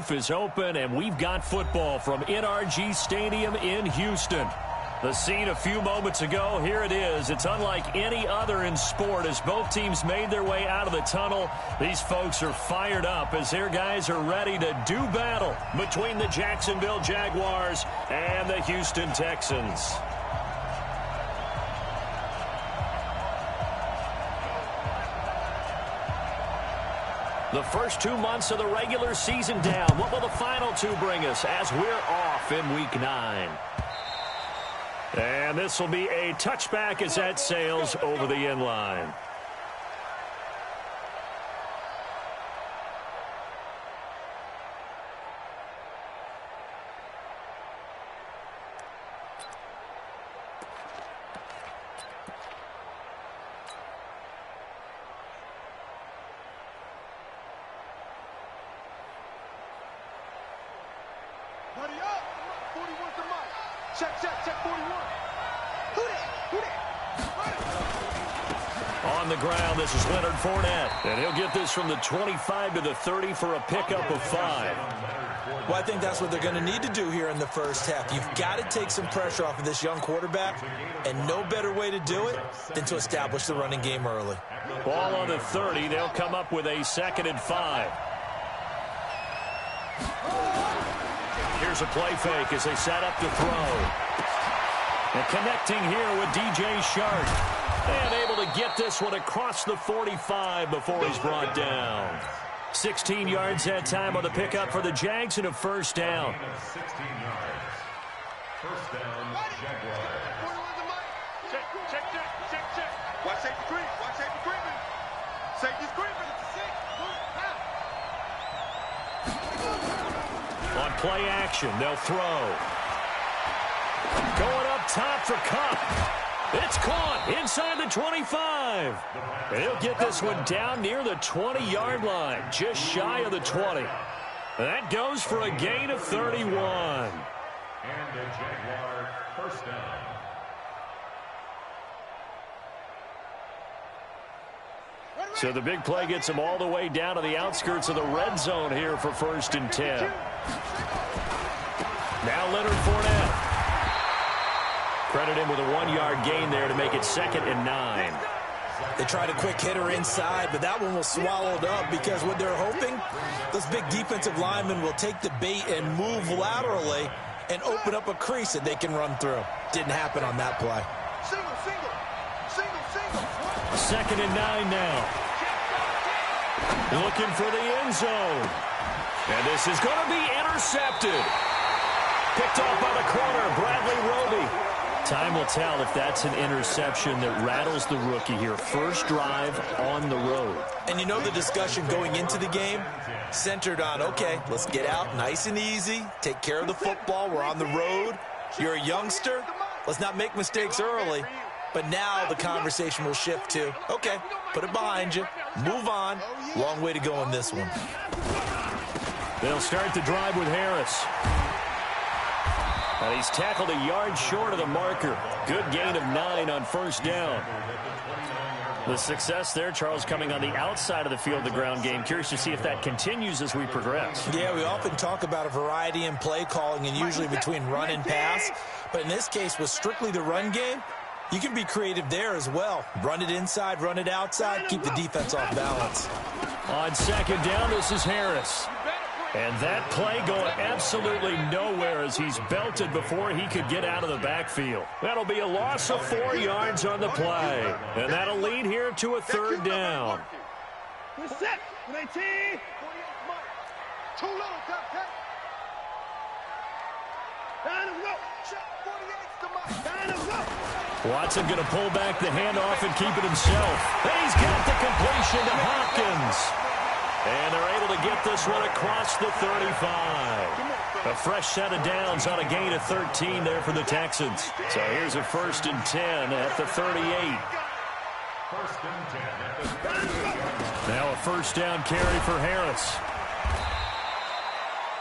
roof is open, and we've got football from NRG Stadium in Houston. The scene a few moments ago, here it is. It's unlike any other in sport as both teams made their way out of the tunnel. These folks are fired up as their guys are ready to do battle between the Jacksonville Jaguars and the Houston Texans. The first 2 months of the regular season down. What will the final two bring us as we're off in Week 9? And this will be a touchback as that sails over the end line. On the ground, this is Leonard Fournette. And he'll get this from the 25 to the 30 for a pickup of 5. Well, I think that's what they're going to need to do here in the first half. You've got to take some pressure off of this young quarterback, and no better way to do it than to establish the running game early. Ball on the 30. They'll come up with a 2nd and 5. Here's a play fake as they set up to throw. And connecting here with DJ Shark. And able to get this one across the 45 before he's brought down. 16 yards that time on the pickup for the Jags and a first down. 16 yards. First down, Jaguars. Check. Watch safety creep. Watch safety creeping. Safety's creeping. On play action, they'll throw. Going up top for Kupp. It's caught inside the 25. And he'll get this one down near the 20-yard line, just shy of the 20. That goes for a gain of 31. And a Jaguar first down. So the big play gets them all the way down to the outskirts of the red zone here for 1st and 10. Now Leonard Fournette. Credit him with a 1-yard gain there to make it 2nd and 9. They tried a quick hitter inside, but that one was swallowed up because what they're hoping, those big defensive linemen will take the bait and move laterally and open up a crease that they can run through. Didn't happen on that play. Single. 2nd and 9 now. Looking for the end zone. And this is going to be intercepted. Picked off by the corner, Bradley Roby. Time will tell if that's an interception that rattles the rookie here. First drive on the road. And you know the discussion going into the game centered on, okay, let's get out nice and easy, take care of the football, we're on the road. You're a youngster, let's not make mistakes early. But now the conversation will shift to, okay, put it behind you, move on. Long way to go in this one. They'll start the drive with Harris. And he's tackled a yard short of the marker. Good gain of 9 on first down. The success there, Charles, coming on the outside of the field, the ground game. Curious to see if that continues as we progress. Yeah, we often talk about a variety in play calling and usually between run and pass. But in this case, with strictly the run game, you can be creative there as well. Run it inside, run it outside, keep the defense off balance. On 2nd down, this is Harris. And that play going absolutely nowhere as he's belted before he could get out of the backfield. That'll be a loss of 4 yards on the play. And that'll lead here to a 3rd down. Watson going to pull back the handoff and keep it himself. And he's got the completion to Hopkins. And they're able to get this one across the 35. A fresh set of downs on a gain of 13 there for the Texans. So here's a 1st and 10 at the 38. 1st and 10 at the 38. Now a first down carry for Harris.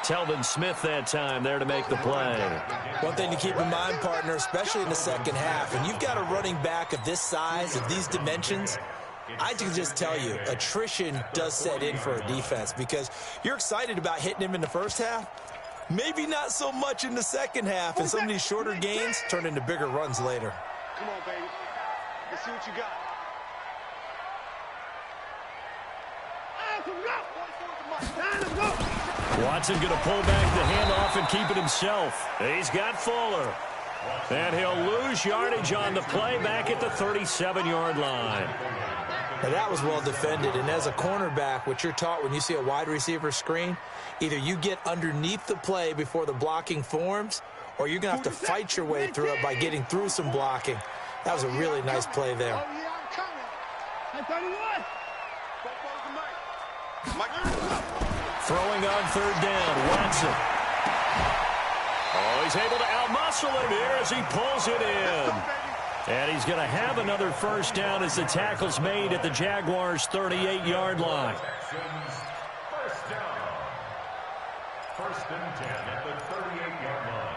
Telvin Smith that time there to make the play. One thing to keep in mind, partner, especially in the second half, and you've got a running back of this size, of these dimensions, I can just tell you, attrition does set in for a defense because you're excited about hitting him in the first half. Maybe not so much in the second half, and some of these shorter gains turn into bigger runs later. Come on, baby. Let's see what you got. Watson going to pull back the handoff and keep it himself. He's got Fuller. And he'll lose yardage on the play back at the 37-yard line. Now that was well defended, and as a cornerback, what you're taught when you see a wide receiver screen, either you get underneath the play before the blocking forms, or you're going to have to fight your way through it by getting through some blocking. That was a really nice play there. Throwing on third down, Watson. Oh, he's able to outmuscle him here as he pulls it in. And he's going to have another first down as the tackle's made at the Jaguars' 38-yard line. First down. First and 10 at the 38-yard line.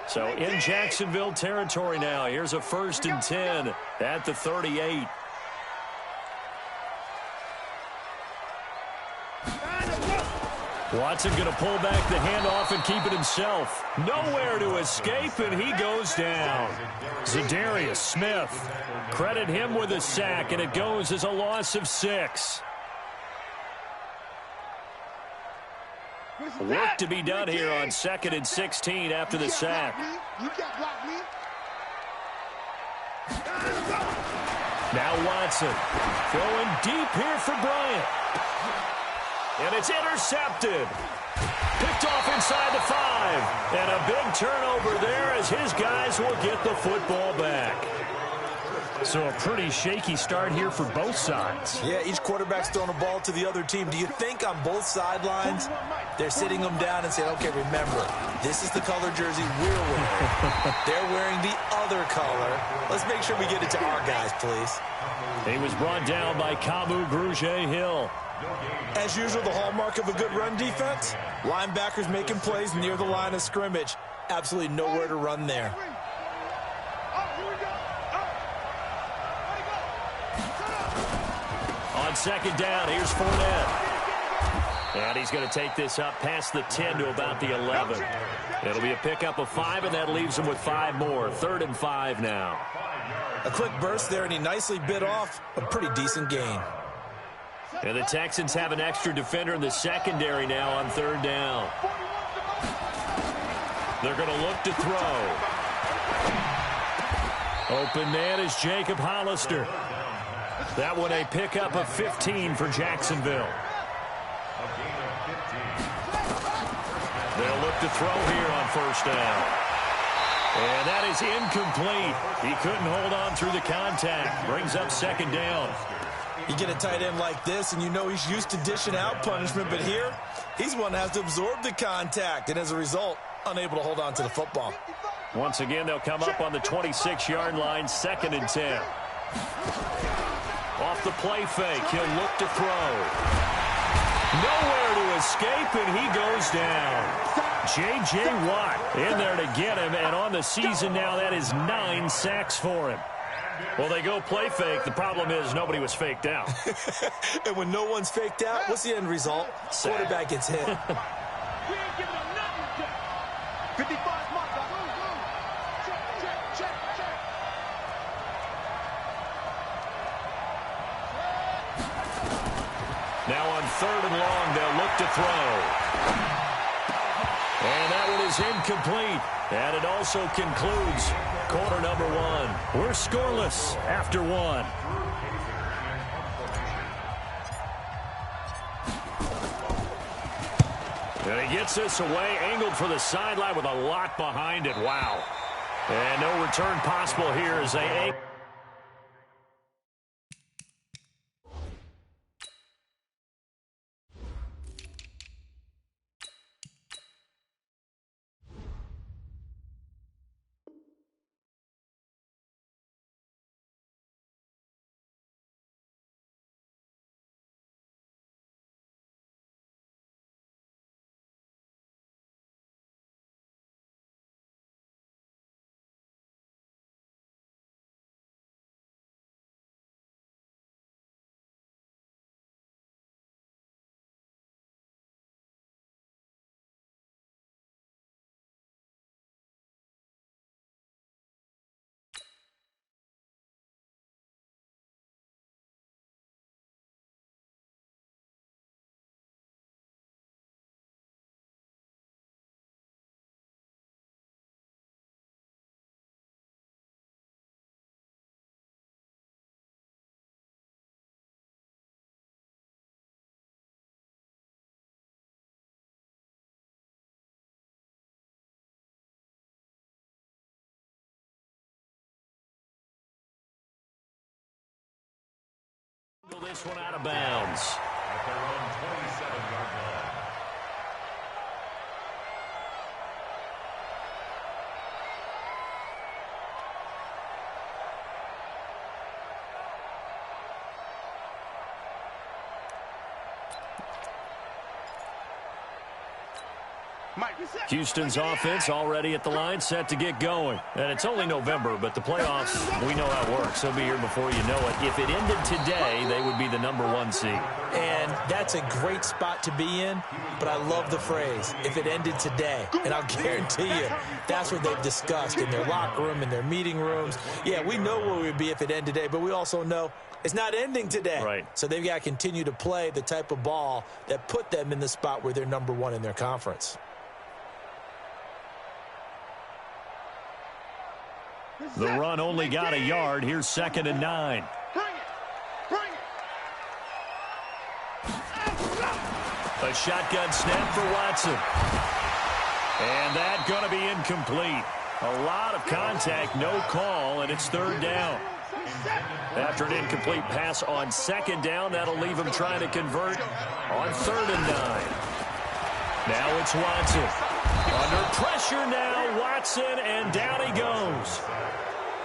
So in Jacksonville territory now. Here's a first and 10 at the 38. Watson going to pull back the handoff and keep it himself. Nowhere to escape, and he goes down. Zadarius Smith. Credit him with a sack, and it goes as a loss of 6. Work to be done here on 2nd and 16 after the sack. Now Watson going deep here for Bryant. And it's intercepted. Picked off inside the 5. And a big turnover there as his guys will get the football back. So a pretty shaky start here for both sides. Yeah, each quarterback's throwing a ball to the other team. Do you think on both sidelines they're sitting them down and saying, okay, remember, this is the color jersey we're wearing. They're wearing the other color. Let's make sure we get it to our guys, please. He was brought down by Kamu Grugier-Hill. As usual, the hallmark of a good run defense, linebackers making plays near the line of scrimmage. Absolutely nowhere to run there. On second down, here's Fournette. And he's going to take this up past the 10 to about the 11. It'll be a pickup of 5, and that leaves him with 5 more. 3rd and 5 now. A quick burst there, and he nicely bit off a pretty decent gain. And the Texans have an extra defender in the secondary now on 3rd down. They're going to look to throw. Open man is Jacob Hollister. That one a pickup of 15 for Jacksonville. They'll look to throw here on 1st down. And that is incomplete. He couldn't hold on through the contact. Brings up 2nd down. You get a tight end like this, and you know he's used to dishing out punishment, but here, he's one that has to absorb the contact, and as a result, unable to hold on to the football. Once again, they'll come up on the 26-yard line, 2nd and 10. Off the play fake, he'll look to throw. Nowhere to escape, and he goes down. J.J. Watt in there to get him, and on the season now, that is 9 sacks for him. Well, they go play fake. The problem is nobody was faked out. And when no one's faked out, what's the end result? Quarterback gets hit. We ain't giving them nothing. 55 mark. Check. Now on 3rd and long, they'll look to throw. And that one is incomplete. And it also concludes quarter number 1. We're scoreless after 1. And he gets this away, angled for the sideline with a lot behind it. Wow. And no return possible here as they whistle this one out of bounds. At their own 27-yard line. Houston's offense already at the line, set to get going. And it's only November, but the playoffs, we know how it works. They'll be here before you know it. If it ended today, they would be the #1 seed. And that's a great spot to be in, but I love the phrase, if it ended today. And I'll guarantee you, that's what they've discussed in their locker room, in their meeting rooms. Yeah, we know where we'd be if it ended today, but we also know it's not ending today. Right. So they've got to continue to play the type of ball that put them in the spot where they're #1 in their conference. The run only got a yard. Here's 2nd and 9. A shotgun snap for Watson. And that's going to be incomplete. A lot of contact, no call, and it's 3rd down. After an incomplete pass on 2nd down, that'll leave him trying to convert on 3rd and 9. Now it's Watson. Under pressure now, Watson, and down he goes.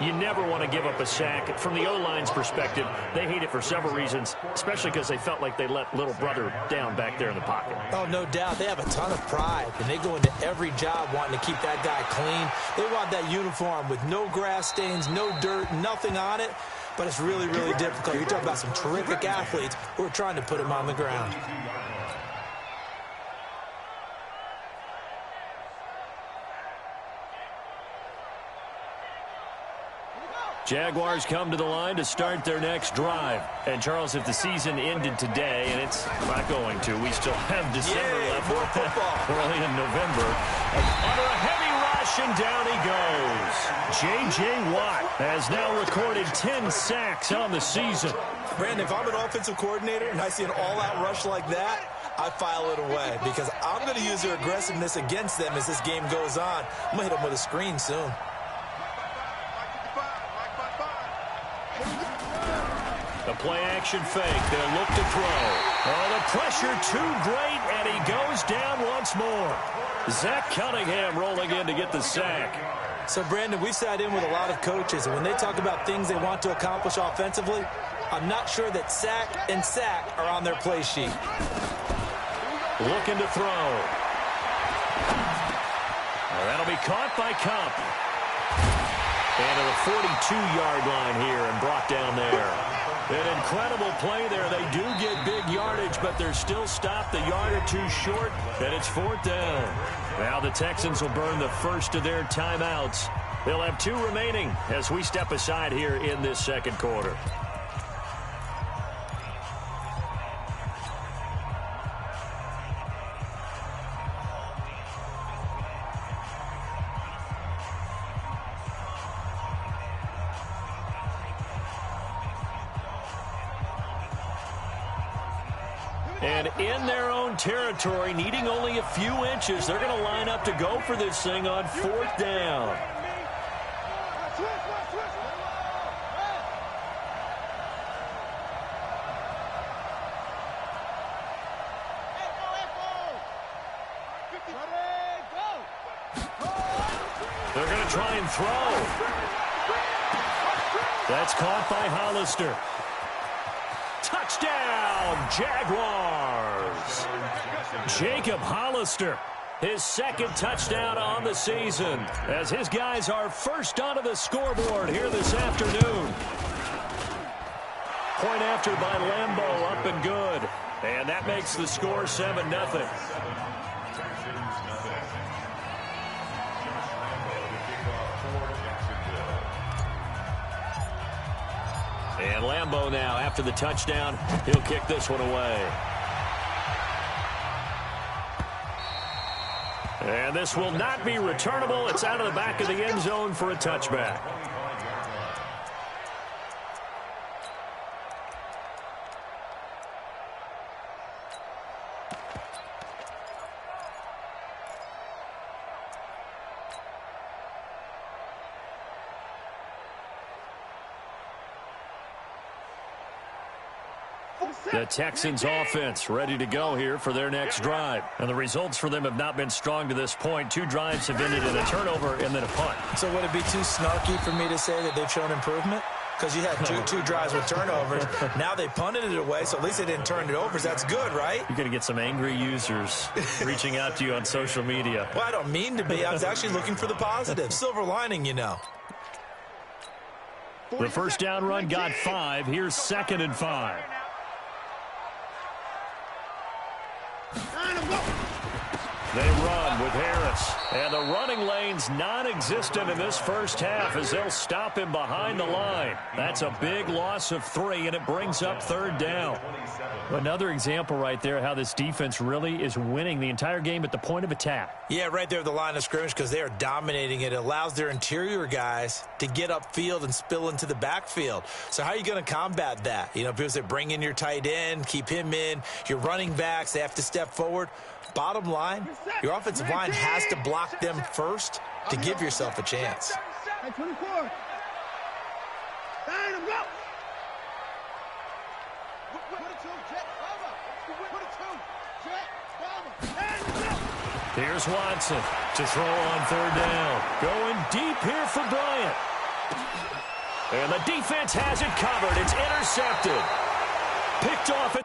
You never want to give up a sack. From the O-line's perspective, they hate it for several reasons, especially because they felt like they let little brother down back there in the pocket. Oh, no doubt. They have a ton of pride, and they go into every job wanting to keep that guy clean. They want that uniform with no grass stains, no dirt, nothing on it. But it's really, really difficult. You're talking about some terrific athletes who are trying to put him on the ground. Jaguars come to the line to start their next drive. And, Charles, if the season ended today, and it's not going to, we still have December left. More football. Early in November. Under a heavy rush, and down he goes. J.J. Watt has now recorded 10 sacks on the season. Brandon, if I'm an offensive coordinator and I see an all-out rush like that, I file it away because I'm going to use their aggressiveness against them as this game goes on. I'm going to hit them with a screen soon. The play-action fake. They'll look to throw. Oh, the pressure too great, and he goes down once more. Zach Cunningham rolling in to get the sack. So, Brandon, we've sat in with a lot of coaches, and when they talk about things they want to accomplish offensively, I'm not sure that sack and sack are on their play sheet. Looking to throw. Well, that'll be caught by Cup. And to the 42-yard line here and brought down there. An incredible play there. They do get big yardage, but they're still stopped a yard or two short, and it's 4th down. Now the Texans will burn the first of their timeouts. They'll have 2 remaining as we step aside here in this second quarter. And in their own territory, needing only a few inches, they're going to line up to go for this thing on 4th down. They're going to try and throw. That's caught by Hollister. Touchdown, Jaguars. Jacob Hollister, his 2nd touchdown on the season, as his guys are first onto the scoreboard here this afternoon. Point after by Lambeau, up and good. And that makes the score 7-0. And Lambeau now, after the touchdown, he'll kick this one away. And this will not be returnable. It's out of the back of the end zone for a touchback. The Texans offense ready to go here for their next drive. And the results for them have not been strong to this point. 2 drives have ended in a turnover and then a punt. So would it be too snarky for me to say that they've shown improvement? Because you had two drives with turnovers. Now they punted it away, so at least they didn't turn it over. So that's good, right? You're going to get some angry users reaching out to you on social media. Well, I don't mean to be. I was actually looking for the positive. Silver lining, you know. The first down run got 5. Here's 2nd and 5. They run with Harris. And the running lane's non-existent in this first half as they'll stop him behind the line. That's a big loss of 3, and it brings up 3rd down. Another example right there how this defense really is winning the entire game at the point of attack. Yeah, right there at the line of scrimmage because they are dominating it. It allows their interior guys to get upfield and spill into the backfield. So how are you going to combat that? You know, people say bring in your tight end, keep him in. Your running backs, they have to step forward. Bottom line, your offensive line has to block them first to give yourself a chance. Here's Watson to throw on 3rd down. Going deep here for Bryant. And the defense has it covered. It's intercepted. Picked off.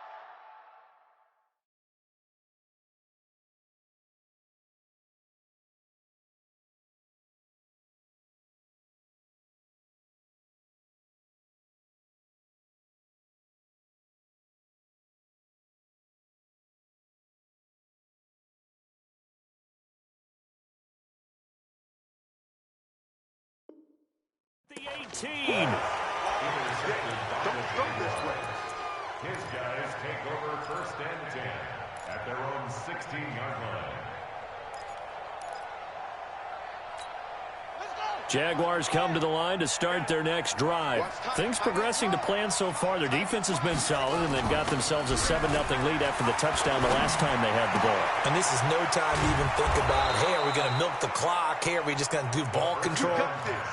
The 18. Don't throw this way. His guys take over 1st and 10 at their own 16-yard line. Jaguars come to the line to start their next drive. Things progressing to plan so far. Their defense has been solid, and they've got themselves a 7-0 lead after the touchdown the last time they had the ball. And this is no time to even think about, hey, are we going to milk the clock? Hey, are we just going to do ball control?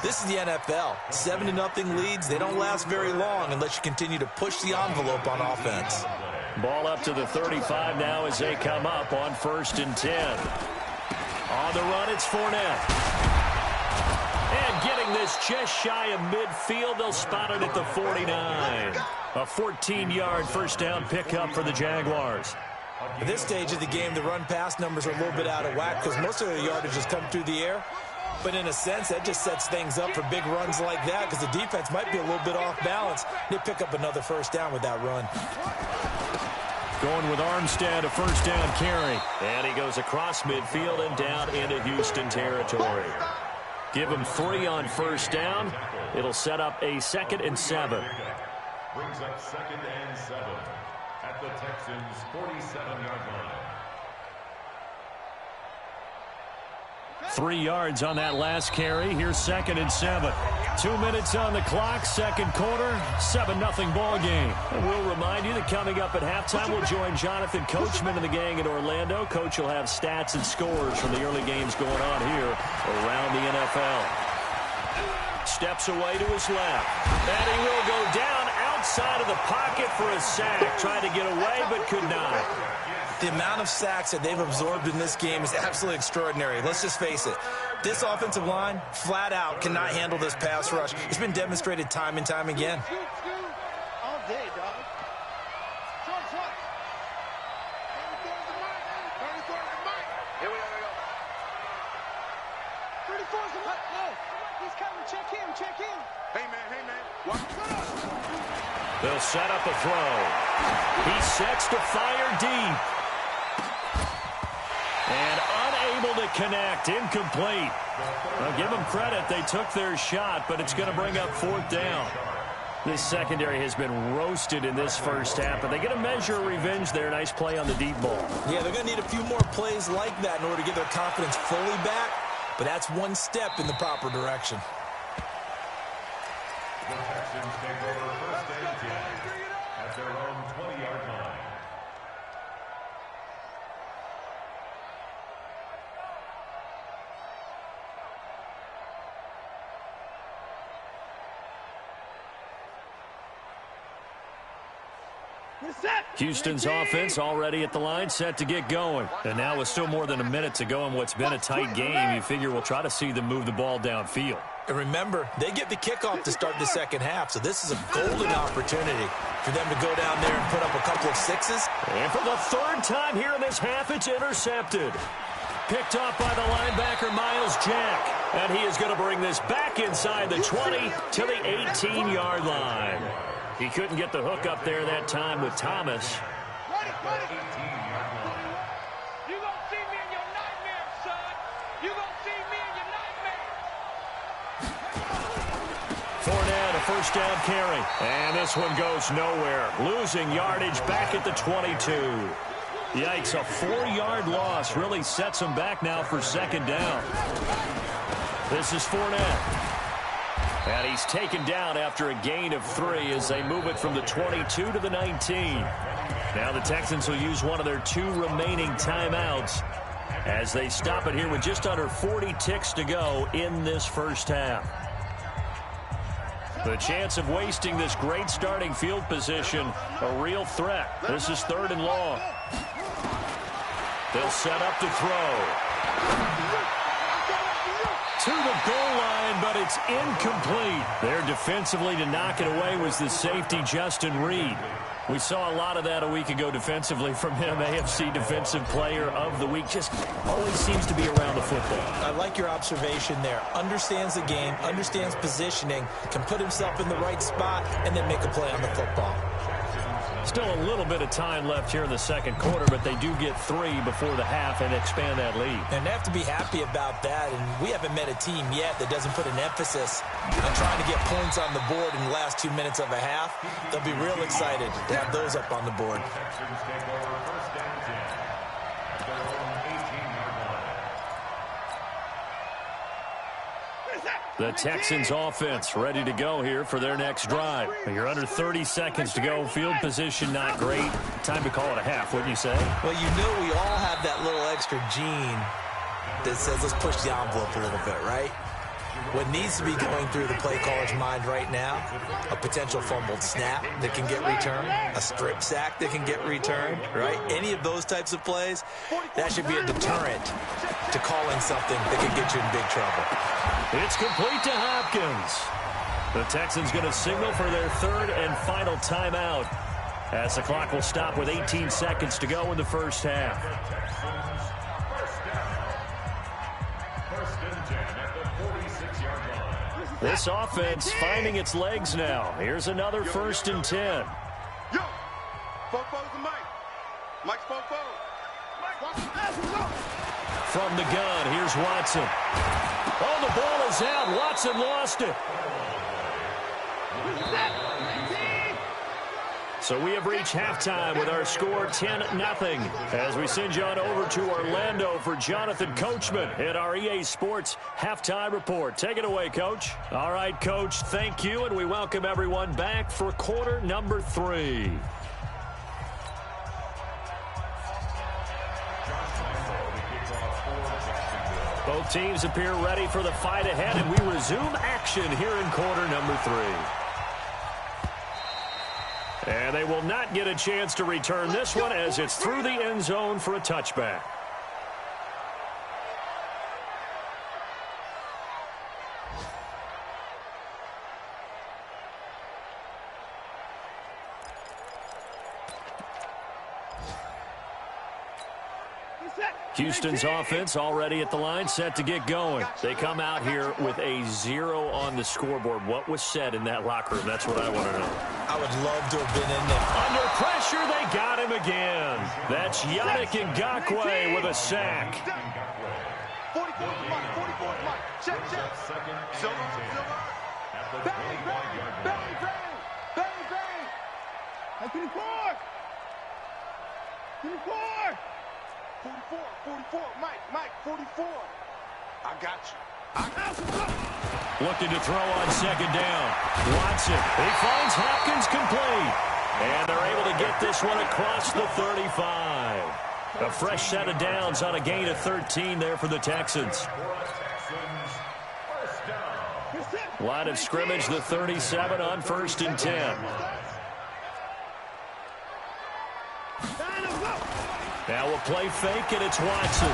This is the NFL. 7-0 leads, they don't last very long unless you continue to push the envelope on offense. Ball up to the 35 now as they come up on 1st and 10. On the run, it's Fournette. And getting this just shy of midfield, they'll spot it at the 49. A 14-yard first down pickup for the Jaguars. At this stage of the game, the run-pass numbers are a little bit out of whack because most of the yardage has come through the air. But in a sense, that just sets things up for big runs like that because the defense might be a little bit off balance. They pick up another first down with that run. Going with Armstead, a first down carry. And he goes across midfield and down into Houston territory. Give him 3 on first down. It'll set up a 2nd and 7. Brings up 2nd and 7 at the Texans' 47-yard line. 3 yards on that last carry. Here's 2nd and 7. 2 minutes on the clock, 2nd quarter, 7-0 ball game. And we'll remind you that coming up at halftime, we'll join Jonathan Coachman and the gang in Orlando. Coach will have stats and scores from the early games going on here around the NFL. Steps away to his left. And he will go down outside of the pocket for a sack. Tried to get away, but could not. The amount of sacks that they've absorbed in this game is absolutely extraordinary. Let's just face it. This offensive line, flat out, cannot handle this pass rush. It's been demonstrated time and time again. All day, dog. Here we go. 34's the mic. No, he's coming. Check in. Hey, man. What? They'll set up a throw. He sets to fire deep. And unable to connect, incomplete. I'll give them credit. They took their shot, but it's going to bring up 4th down. This secondary has been roasted in this first half, but they get a measure of revenge there. Nice play on the deep ball. Yeah, they're going to need a few more plays like that in order to get their confidence fully back, but that's one step in the proper direction. The Texans take over 1st and 10 at their own 20-yard line. Houston's offense already at the line, set to get going. And now with still more than a minute to go in what's been a tight game, you figure we'll try to see them move the ball downfield. And remember, they get the kickoff to start the second half, so this is a golden opportunity for them to go down there and put up a couple of sixes. And for the third time here in this half, it's intercepted. Picked off by the linebacker, Miles Jack. And he is going to bring this back inside the 20 to the 18-yard line. He couldn't get the hook up there that time with Thomas. You gonna see me in your nightmares, son. You gonna see me in your nightmares. Fournette, a first down carry. And this one goes nowhere. Losing yardage back at the 22. Yikes, a 4-yard loss really sets him back now for second down. This is Fournette. And he's taken down after a gain of 3 as they move it from the 22 to the 19. Now the Texans will use one of their 2 remaining timeouts as they stop it here with just under 40 ticks to go in this first half. The chance of wasting this great starting field position, a real threat. This is 3rd and long. They'll set up to throw. To the goal line, but it's incomplete. There defensively to knock it away was the safety, Justin Reed. We saw a lot of that a week ago defensively from him. AFC Defensive Player of the Week. Just always seems to be around the football. I like your observation there. Understands the game, understands positioning, can put himself in the right spot, and then make a play on the football. Still a little bit of time left here in the second quarter, but they do get 3 before the half and expand that lead. And they have to be happy about that, and we haven't met a team yet that doesn't put an emphasis on trying to get points on the board in the last 2 minutes of a half. They'll be real excited to have those up on the board. Texans take over first down and 10 at their own 18-yard line. The Texans offense ready to go here for their next drive. You're under 30 seconds to go. Field position not great. Time to call it a half, wouldn't you say? Well, you know we all have that little extra gene that says let's push the envelope a little bit, right? What needs to be going through the play caller's mind right now, a potential fumbled snap that can get returned, a strip sack that can get returned, right? Any of those types of plays, that should be a deterrent to calling something that can get you in big trouble. It's complete to Hopkins. The Texans going to signal for their 3rd and final timeout as the clock will stop with 18 seconds to go in the first half. First and 10 at the 46-yard line. This offense finding its legs now. Here's another 1st and 10. Yo, Fofo's the Mike. Mike's Fofo. Mike, watch the pass. Go. From the gun, here's Watson. Oh, the ball is out. Watson lost it. So we have reached halftime with our score 10-0 as we send you on over to Orlando for Jonathan Coachman at our EA Sports Halftime Report. Take it away, Coach. All right, Coach, thank you, and we welcome everyone back for quarter number 3. Both teams appear ready for the fight ahead, and we resume action here in quarter number 3. And they will not get a chance to return this one as it's through the end zone for a touchback. Houston's offense already at the line, set to get going. They come out here with a 0 on the scoreboard. What was said in that locker room? That's what I want to know. I would love to have been in there. Under pressure, they got him again. That's Yannick Ngakoue with a sack. 44 Mike, 44 Mike. Check. Silver. Bang. Hey, 24. 44, Mike, 44. I got you. Looking to throw on second down. Watson, he finds Hopkins complete. And they're able to get this one across the 35. A fresh set of downs on a gain of 13 there for the Texans. Line of scrimmage, the 37 on 1st and 10. Now we'll play fake, and it's Watson.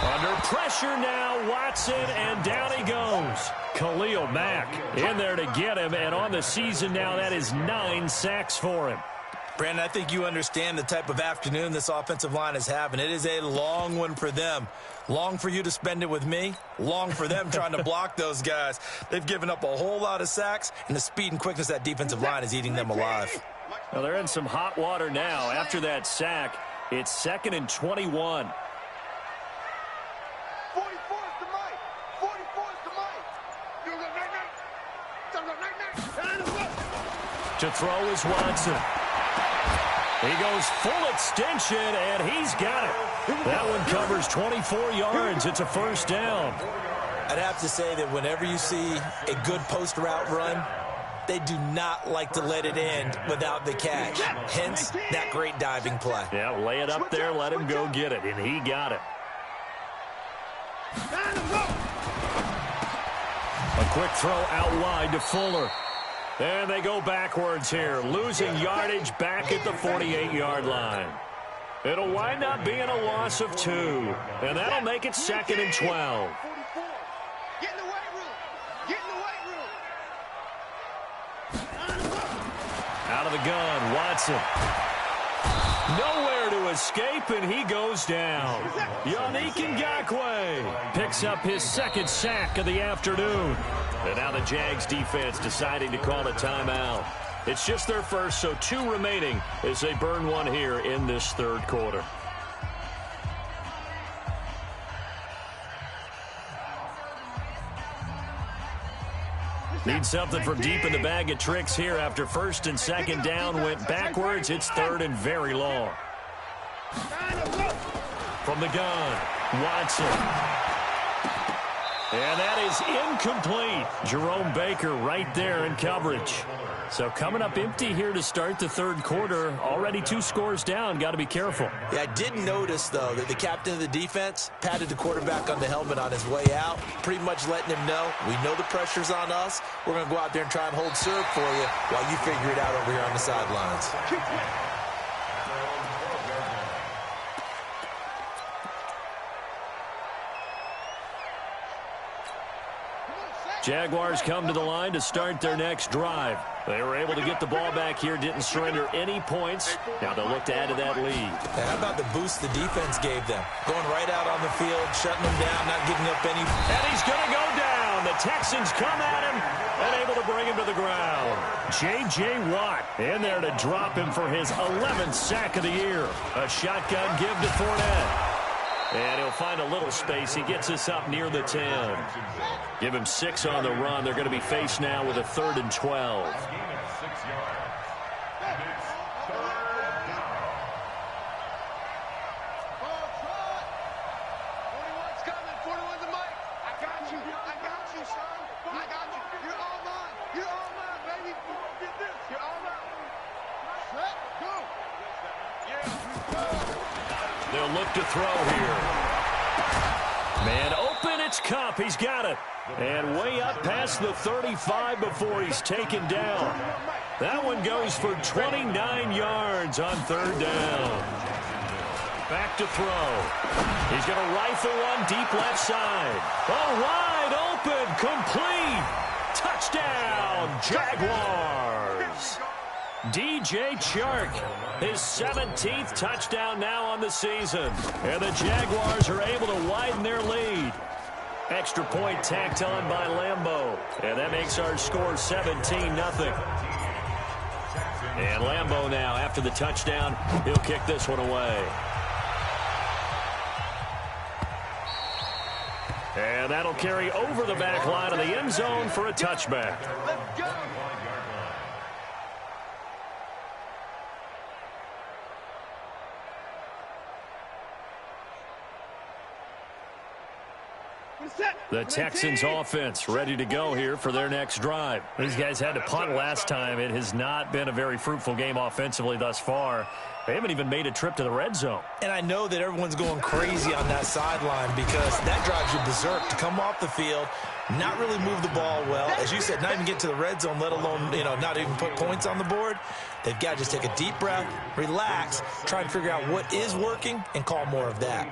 Under pressure now, Watson, and down he goes. Khalil Mack in there to get him, and on the season now, that is 9 sacks for him. Brandon, I think you understand the type of afternoon this offensive line is having. It is a long one for them. Long for you to spend it with me. Long for them trying to block those guys. They've given up a whole lot of sacks, and the speed and quickness of that defensive line is eating them alive. Well, they're in some hot water now. After that sack, it's 2nd and 21. 44 is the mic. 44 is the mic. To throw is Watson. He goes full extension, and he's got it. That one covers 24 yards. It's a first down. I'd have to say that whenever you see a good post route run, they do not like to let it end without the catch. Hence, that great diving play. Yeah, lay it up there, let him go get it, and he got it. A quick throw out wide to Fuller. And they go backwards here, losing yardage back at the 48-yard line. It'll wind up being a loss of 2, and that'll make it 2nd and 12. Get in the weight room. Get in the weight room. Out of the gun, Watson. Nowhere to escape, and he goes down. Yannick Ngakoue picks up his 2nd sack of the afternoon. And now the Jags defense deciding to call a timeout. It's just their first, so 2 remaining as they burn one here in this 3rd quarter. Need something from deep in the bag of tricks here after 1st and 2nd down went backwards. It's 3rd and very long. From the gun, Watson. And that is incomplete. Jerome Baker right there in coverage. So coming up empty here to start the 3rd quarter. Already 2 scores down. Got to be careful. Yeah, I did notice, though, that the captain of the defense patted the quarterback on the helmet on his way out, pretty much letting him know, we know the pressure's on us. We're going to go out there and try and hold serve for you while you figure it out over here on the sidelines. Jaguars come to the line to start their next drive. They were able to get the ball back here, didn't surrender any points. Now they'll look to add to that lead. And how about the boost the defense gave them? Going right out on the field, shutting them down, not giving up any. And he's going to go down. The Texans come at him and able to bring him to the ground. J.J. Watt in there to drop him for his 11th sack of the year. A shotgun give to Fournette. And he'll find a little space. He gets us up near the 10. Give him 6 on the run. They're going to be faced now with a 3rd and 12. They'll look to throw here. Man open, it's Kupp. He's got it. And way up past the 35 before he's taken down. That one goes for 29 yards on 3rd down. Back to throw. He's going to rifle one deep left side. Oh, wide open, complete. Touchdown, Jaguars. DJ Chark, his 17th touchdown now on the season. And the Jaguars are able to widen their lead. Extra point tacked on by Lambeau. And that makes our score 17-0. And Lambeau now, after the touchdown, he'll kick this one away. And that'll carry over the back line of the end zone for a touchback. Let's go. The Texans offense ready to go here for their next drive. These guys had to punt last time. It has not been a very fruitful game offensively thus far. They haven't even made a trip to the red zone. And I know that everyone's going crazy on that sideline because that drives you berserk to come off the field, not really move the ball well. As you said, not even get to the red zone, let alone, not even put points on the board. They've got to just take a deep breath, relax, try and figure out what is working, and call more of that.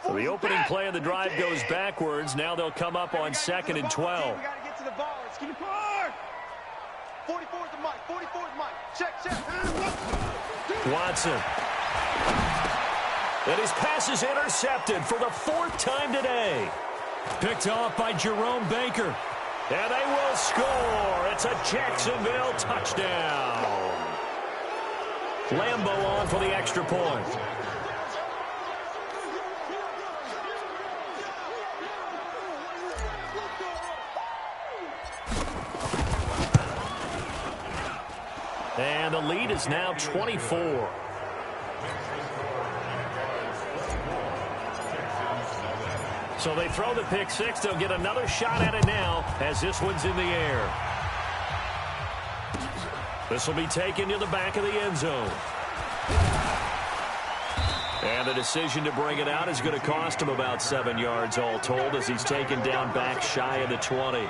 So the opening play of the drive goes backwards. Now they'll come up on 2nd and 12. We got to get to the ball. Let's keep it going. 44's the mic. 44's the mic. Check. Watson. And his pass is intercepted for the 4th time today. Picked off by Jerome Baker. And they will score. It's a Jacksonville touchdown. Lambeau on for the extra point. And the lead is now 24. So they throw the pick six. They'll get another shot at it now as this one's in the air. This will be taken to the back of the end zone. And the decision to bring it out is going to cost him about 7 yards all told as he's taken down back shy of the 20.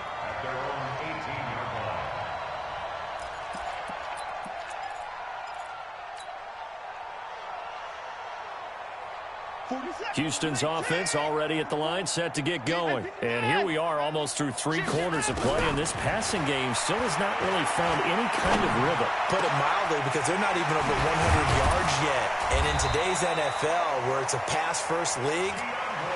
Houston's offense already at the line, set to get going. And here we are almost through 3 quarters of play, and this passing game still has not really found any kind of rhythm. Put it mildly, because they're not even over 100 yards yet. And in today's NFL, where it's a pass-first league,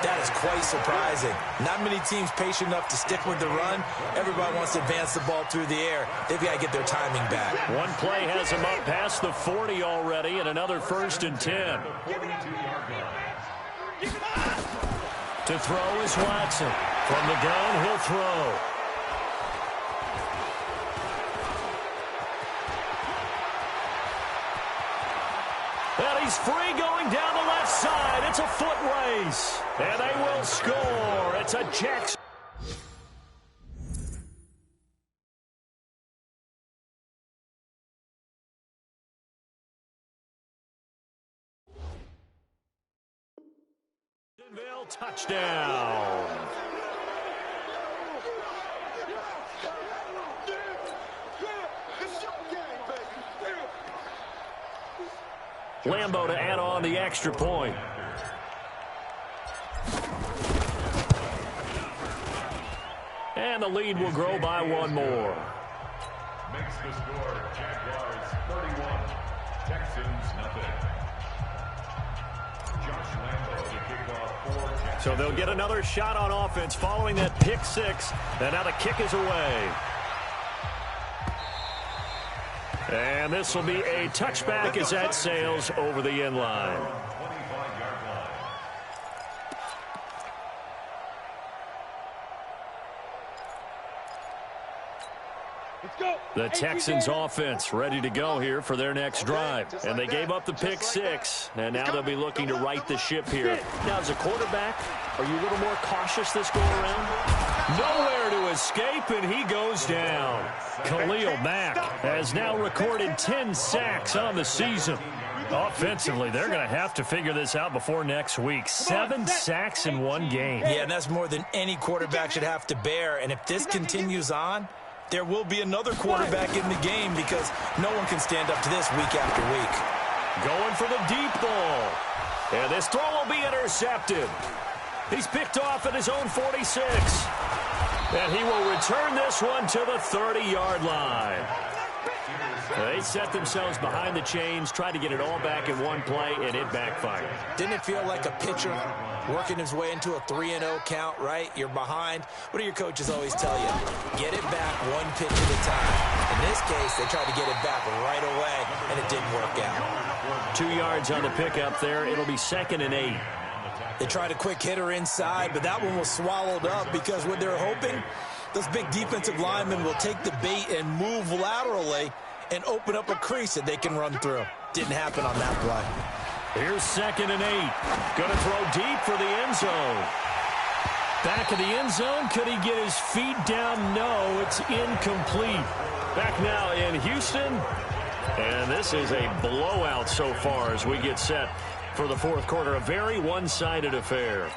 that is quite surprising. Not many teams patient enough to stick with the run. Everybody wants to advance the ball through the air. They've got to get their timing back. One play has them up past the 40 already, and another 1st and 10. To throw is Watson. From the gun, he'll throw. And he's free going down the left side. It's a foot race. And they will score. It's a Jackson. Touchdown. Lambeau to add on the extra point. And the lead will grow by 1 more. Makes the score Jaguars 31, Texans nothing. Josh Lambeau to kick off for Jacksonville. So they'll get another shot on offense following that pick six. And now the kick is away. And this will be a touchback as that sails over the end line. 25-yard line. The Texans offense ready to go here for their next drive. And they gave up the pick six, and now they'll be looking to right the ship here. Now, as a quarterback, are you a little more cautious this go around? Nowhere to escape, and he goes down. Khalil Mack has now recorded 10 sacks on the season. Offensively, they're going to have to figure this out before next week. 7 sacks in 1 game. Yeah, and that's more than any quarterback should have to bear. And if this continues on, there will be another quarterback in the game because no one can stand up to this week after week. Going for the deep ball. And this throw will be intercepted. He's picked off at his own 46. And he will return this one to the 30-yard line. They set themselves behind the chains, tried to get it all back in one play, and it backfired. Didn't it feel like a pitcher working his way into a 3-0 count, right? You're behind. What do your coaches always tell you? Get it back 1 pitch at a time. In this case, they tried to get it back right away, and it didn't work out. 2 yards on the pickup there. It'll be 2nd and 8. They tried a quick hitter inside, but that one was swallowed up because what they're hoping, those big defensive linemen will take the bait and move laterally and open up a crease that they can run through. Didn't happen on that play. Here's 2nd and 8. Going to throw deep for the end zone. Back of the end zone. Could he get his feet down? No, it's incomplete. Back now in Houston. And this is a blowout so far as we get set for the 4th quarter. A very one-sided affair.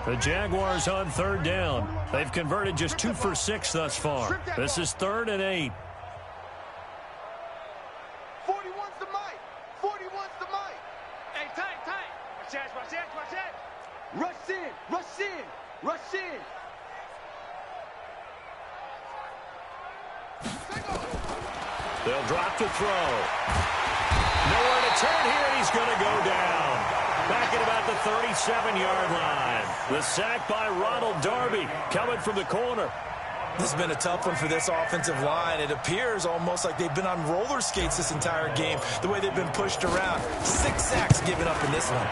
The Jaguars on third down. They've converted just 2 for 6 thus far. This is 3rd and 8. 41's the mic. 41's the mic. Hey, tight. Watch that. Rush in. They'll drop to throw. Nowhere to turn here, and he's going to go down. Back at about the 37-yard line. The sack by Ronald Darby coming from the corner. This has been a tough one for this offensive line. It appears almost like they've been on roller skates this entire game, the way they've been pushed around. 6 sacks given up in this one.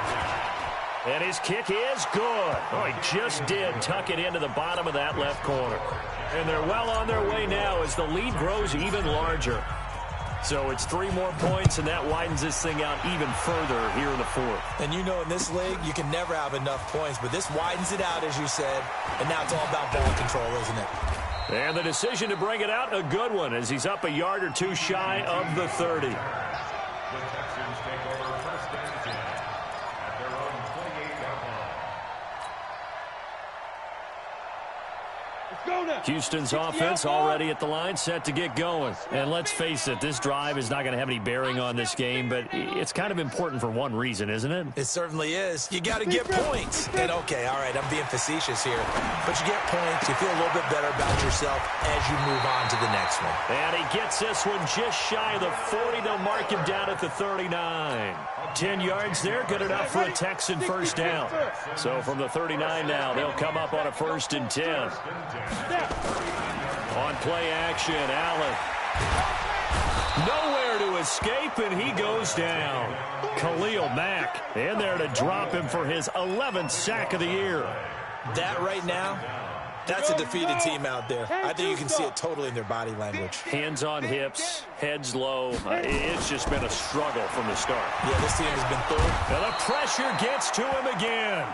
And his kick is good. Oh, he just did tuck it into the bottom of that left corner. And they're well on their way now as the lead grows even larger. So it's 3 more points, and that widens this thing out even further here in the 4th. And you know in this league, you can never have enough points, but this widens it out, as you said. And now it's all about ball control, isn't it? And the decision to bring it out, a good one, as he's up a yard or 2 shy of the 30. The Texans take over 1st and 10 at their own 28-yard line. Let's go now. Houston's offense already at the line, set to get going. And let's face it, this drive is not going to have any bearing on this game, but it's kind of important for one reason, isn't it? It certainly is. You got to get points. And, okay, all right, I'm being facetious here. But you get points, you feel a little bit better about yourself as you move on to the next one. And he gets this one just shy of the 40. They'll mark him down at the 39. 10 yards there, good enough for a Texan first down. So from the 39 now, they'll come up on a 1st and 10. On play action, Allen. Nowhere to escape, and he goes down. Khalil Mack in there to drop him for his 11th sack of the year. That right now, that's a defeated team out there. I think you can see it totally in their body language. Hands on hips, heads low. It's just been a struggle from the start. Yeah, this team has been through. And the pressure gets to him again.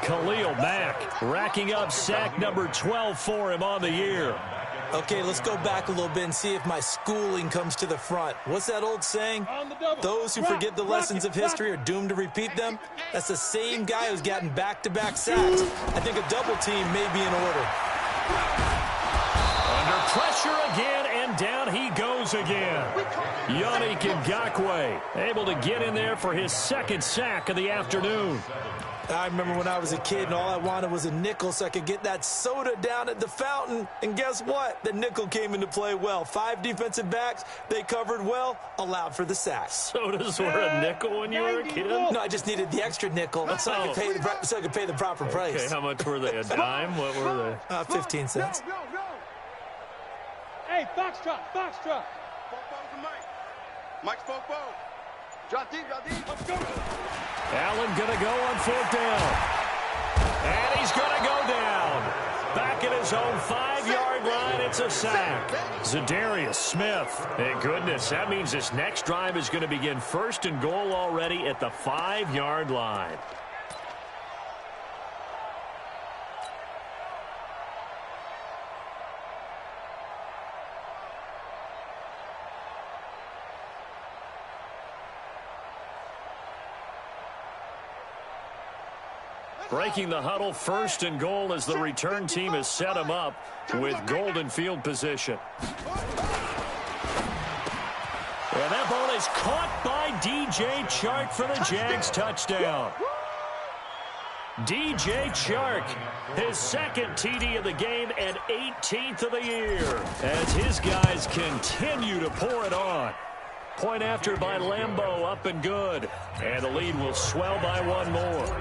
Khalil Mack racking up sack number 12 for him on the year. Okay, let's go back a little bit and see if my schooling comes to the front. What's that old saying? Those who forget the lessons of history are doomed to repeat them. That's the same guy who's gotten back-to-back sacks. I think a double team may be in order. Under pressure again, and down he goes again. Yannick Ngakoue able to get in there for his 2nd sack of the afternoon. I remember when I was a kid and all I wanted was a nickel so I could get that soda down at the fountain. And guess what? The nickel came into play well. 5 defensive backs, they covered well, allowed for the sack. Sodas were a nickel when you were a kid? No, I just needed the extra nickel so I could pay the proper price. Okay, how much were they? A dime? What were they? 15 cents. Go. Hey, Foxtrot. Fofo's the mic. Mike's Fofo. Drop deep. Let's go. Allen going to go on 4th down. And he's going to go down. Back at his own 5-yard line, it's a sack. Zadarius Smith. Thank goodness, that means this next drive is going to begin 1st and goal already at the 5-yard line. Breaking the huddle, 1st and goal as the return team has set him up with golden field position. And that ball is caught by DJ Chark for the Jags touchdown. DJ Chark, his 2nd TD of the game and 18th of the year as his guys continue to pour it on. Point after by Lambeau, up and good. And the lead will swell by 1 more.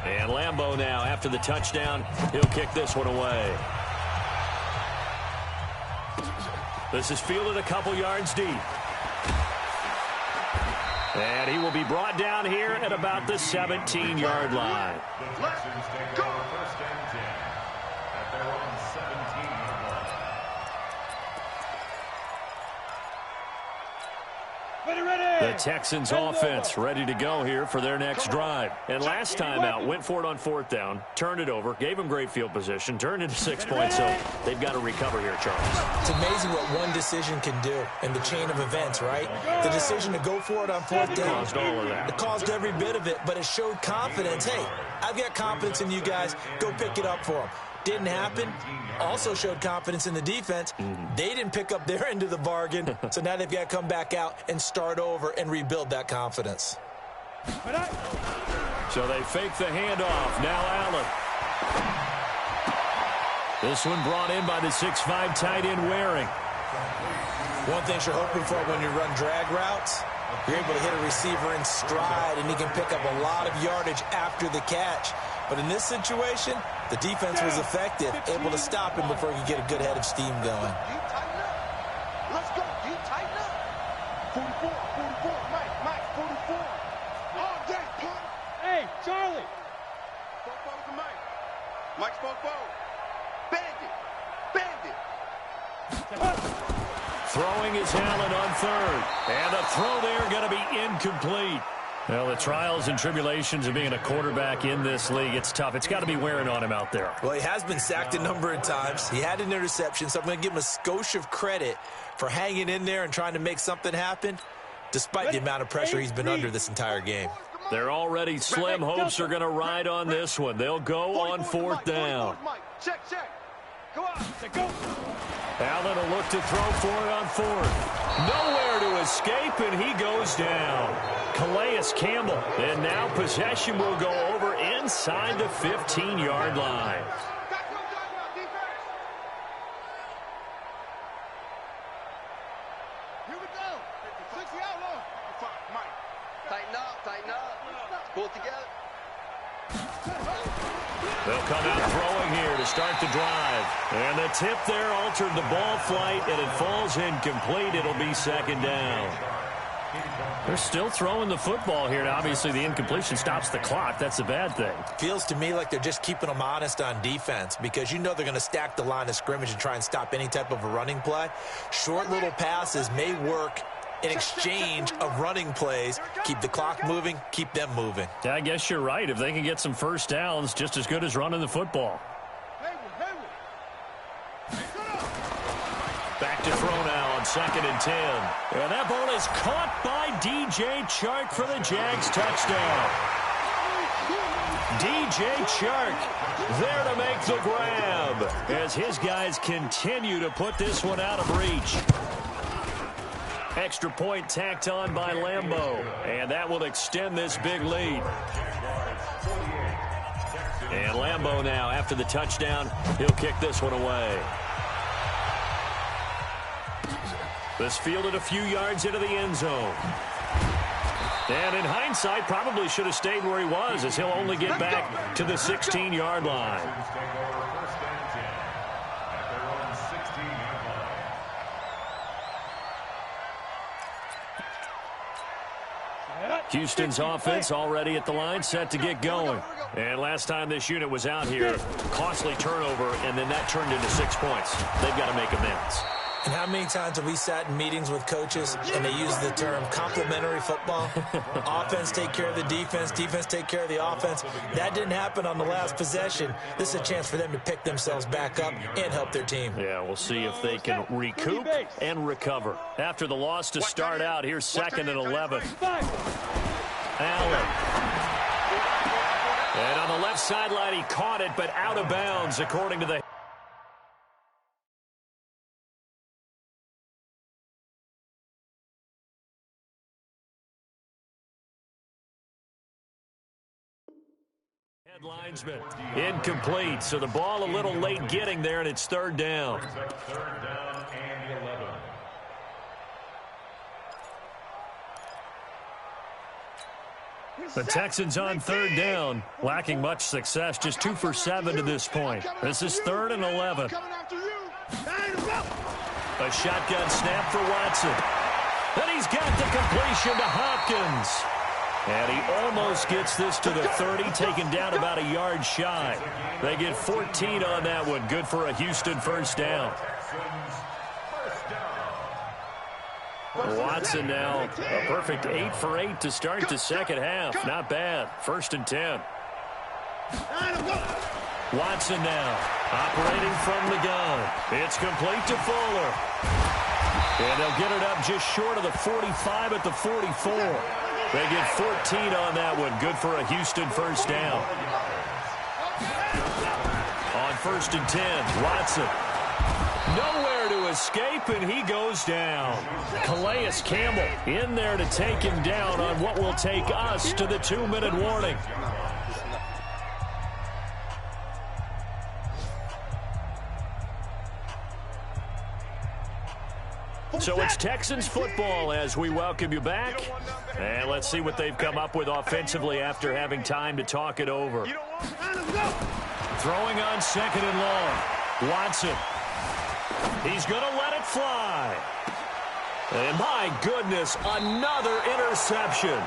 And Lambeau now, after the touchdown, he'll kick this one away. This is fielded a couple yards deep. And he will be brought down here at about the 17-yard line. The Texans take over 1st and 10 at their own 17-yard line. The Texans offense ready to go here for their next drive. And last time out, went for it on 4th down, turned it over, gave them great field position, turned it to 6 points, so they've got to recover here, Charles. It's amazing what one decision can do in the chain of events, right? The decision to go for it on 4th down. Caused all of that. It caused every bit of it, but it showed confidence. Hey, I've got confidence in you guys. Go pick it up for them. Didn't happen. Also showed confidence in the defense. They didn't pick up their end of the bargain, so now they've got to come back out and start over and rebuild that confidence. So they fake the handoff. Now Allen. This one brought in by the 6'5" tight end Waring. One thing you're hoping for when you run drag routes, you're able to hit a receiver in stride, and he can pick up a lot of yardage after the catch. But in this situation, the defense was effective, able to stop him before he could get a good head of steam going. Let's go. You tighten up. 44, 44. Mike, 44. All day, punt. Hey, Charlie. Fofo's the Mike. Mike's Fofo. Bandit. Throwing is Allen on 3rd. And the throw there going to be incomplete. Well, the trials and tribulations of being a quarterback in this league, it's tough. It's got to be wearing on him out there. Well, he has been sacked a number of times. He had an interception, so I'm going to give him a skosh of credit for hanging in there and trying to make something happen, despite the amount of pressure he's been under this entire game. They're already slim hopes are going to ride on this one. They'll go on 4th down. Check. Go on. Go. Allen will look to throw for it on 4th. Nowhere to escape, and he goes down. Calais Campbell. And now possession will go over inside the 15-yard line. Here we go. 60 out long. Mike. Tighten up. Pull it together. They'll come out throwing here to start the drive. And the tip there altered the ball flight, and it falls incomplete. It'll be 2nd down. They're still throwing the football here. Now, obviously, the incompletion stops the clock. That's a bad thing. Feels to me like they're just keeping them honest on defense, because you know they're going to stack the line of scrimmage and try and stop any type of a running play. Short little passes may work in exchange of running plays. Keep the clock moving, keep them moving. Yeah, I guess you're right. If they can get some first downs, just as good as running the football. Back to throw now on 2nd and 10. And that ball is caught by DJ Chark for the Jags touchdown. DJ Chark there to make the grab as his guys continue to put this one out of reach. Extra point tacked on by Lambeau, and that will extend this big lead. And Lambeau now, after the touchdown, he'll kick this one away. This fielded a few yards into the end zone. And in hindsight, probably should have stayed where he was, as he'll only get back to the 16-yard line. Houston's offense already at the line, set to get going. And last time this unit was out here, costly turnover, and then that turned into 6 points. They've got to make amends. And how many times have we sat in meetings with coaches and they use the term complementary football? Offense take care of the defense, defense take care of the offense. That didn't happen on the last possession. This is a chance for them to pick themselves back up and help their team. Yeah, we'll see if they can recoup and recover. After the loss to start out, here's 2nd and 11. Allen. And on the left sideline, he caught it, but out of bounds, according to the linesman. Incomplete, so the ball a little late getting there, and it's 3rd down. 3rd down and 11. The Texans on 3rd down, lacking much success, just 2 for 7 to this point. This is 3rd and 11. A shotgun snap for Watson. Then he's got the completion to Hopkins. And he almost gets this to the 30, taken down about a yard shy. They get 14 on that one. Good for a Houston first down. Watson now a perfect 8 for 8 to start the second half. Not bad. 1st and 10. Watson now operating from the gun. It's complete to Fuller. And they'll get it up just short of the 45 at the 44. They get 14 on that one. Good for a Houston first down. On 1st and 10, Watson. Nowhere to escape, and he goes down. Calais Campbell in there to take him down on what will take us to the 2-minute warning. So it's Texans football as we welcome you back. And let's see what they've come up with offensively after having time to talk it over. Throwing on 2nd and long. Watson. He's going to let it fly. And my goodness, another interception.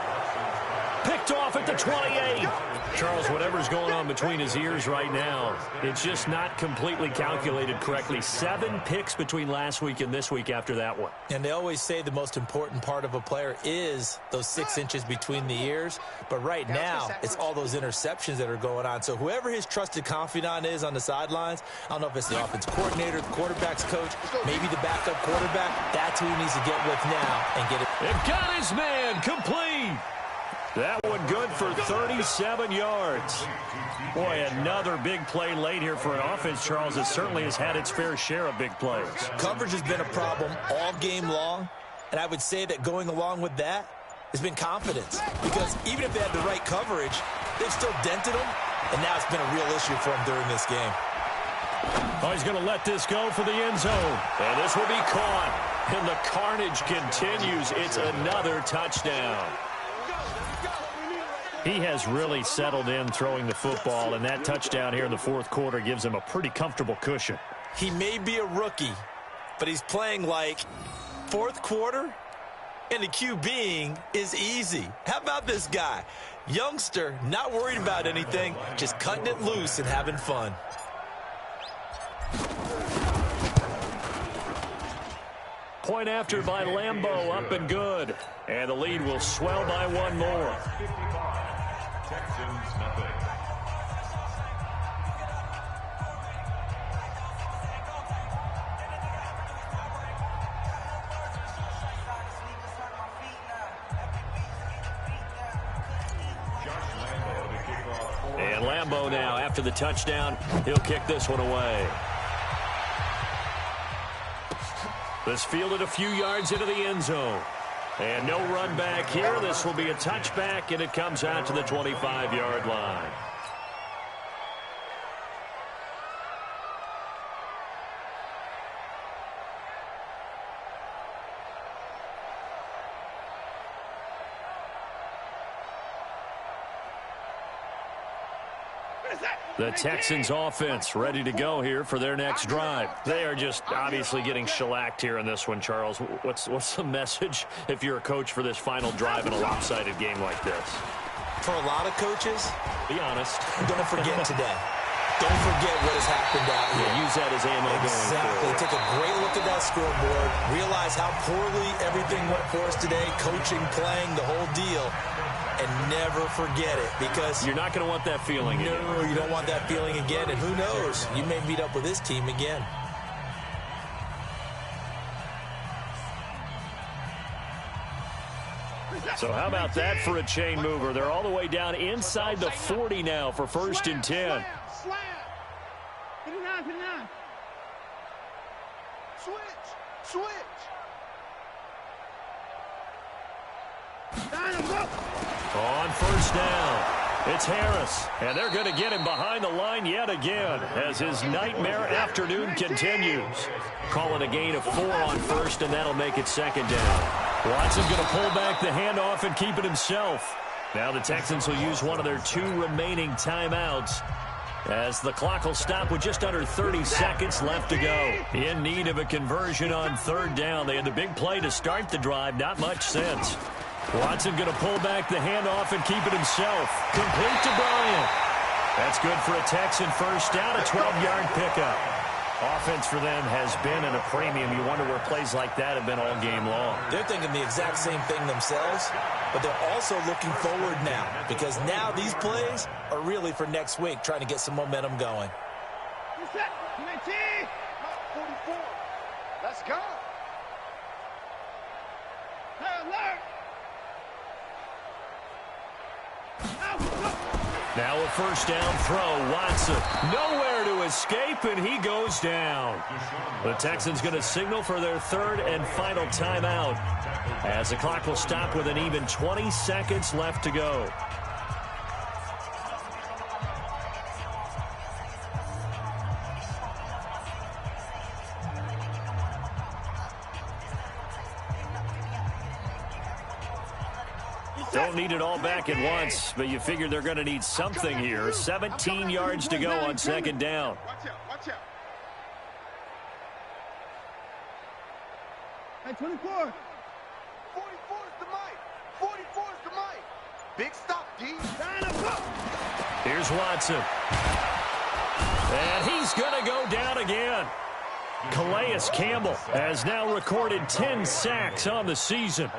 Picked off at the 28. Charles, whatever's going on between his ears right now, it's just not completely calculated correctly. 7 picks between last week and this week after that one. And they always say the most important part of a player is those 6 inches between the ears. But right now, it's all those interceptions that are going on. So whoever his trusted confidant is on the sidelines, I don't know if it's the offense coordinator, the quarterback's coach, maybe the backup quarterback, that's who he needs to get with now and get it. They've got his man complete. That one good for 37 yards. Boy, another big play late here for an offense, Charles, that certainly has had its fair share of big plays. Coverage has been a problem all game long, and I would say that going along with that has been confidence. Because even if they had the right coverage, they've still dented them, and now it's been a real issue for them during this game. Oh, he's going to let this go for the end zone. And this will be caught. And the carnage continues. It's another touchdown. He has really settled in throwing the football, and that touchdown here in the 4th quarter gives him a pretty comfortable cushion. He may be a rookie, but he's playing like 4th quarter, and the QBing is easy. How about this guy? Youngster, not worried about anything, just cutting it loose and having fun. Point after by Lambeau, up and good. And the lead will swell by 1 more. Texans nothing. And Lambeau now, after the touchdown, he'll kick this one away. This fielded a few yards into the end zone. And no run back here. This will be a touchback, and it comes out to the 25-yard line. The Texans offense ready to go here for their next drive. They are just obviously getting shellacked here in this one, Charles. What's the message if you're a coach for this final drive in a lopsided game like this? For a lot of coaches, be honest. Don't forget today. Don't forget what has happened out here. Yeah, use that as ammo going forward. Take a great look at that scoreboard. Realize how poorly everything went for us today. Coaching, playing, the whole deal. And never forget it, because you're not going to want that feeling again. No, you don't want that feeling again. And who knows? You may meet up with this team again. So how about that for a chain mover? They're all the way down inside the 40 now for 1st and 10. Slam. Hit it on. Switch. On 1st down, it's Harris, and they're going to get him behind the line yet again as his nightmare afternoon continues. Calling a gain of 4 on 1st, and that'll make it 2nd down. Watson's going to pull back the handoff and keep it himself. Now the Texans will use one of their 2 remaining timeouts as the clock will stop with just under 30 seconds left to go. In need of a conversion on 3rd down. They had the big play to start the drive, not much since. Watson going to pull back the handoff and keep it himself. Complete to Bryant. That's good for a Texan first down, a 12-yard pickup. Offense for them has been at a premium. You wonder where plays like that have been all game long. They're thinking the exact same thing themselves, but they're also looking forward now because now these plays are really for next week, trying to get some momentum going. Reset. 19. 44. Let's go. Hey, alert. Now a first down throw. Watson nowhere to escape, and he goes down. The Texans going to signal for their third and final timeout as the clock will stop with an even 20 seconds left to go. Don't need it all back at once, but you figure they're going to need something here. 17 yards to go on second down. Watch out, watch out. Hey, 24. 44 is the mic. 44 is the mic. Big stop, D. Here's Watson. And he's going to go down again. Calais Campbell has now recorded 10 sacks on the season.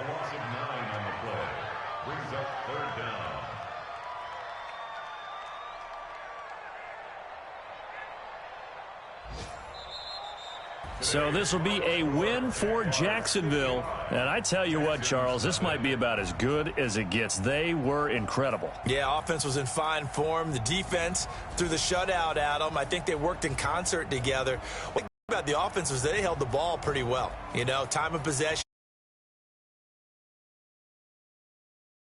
So this will be a win for Jacksonville. And I tell you what, Charles, this might be about as good as it gets. They were incredible. Yeah, offense was in fine form. The defense threw the shutout at them. I think they worked in concert together. What about the offense was they held the ball pretty well. You know, time of possession.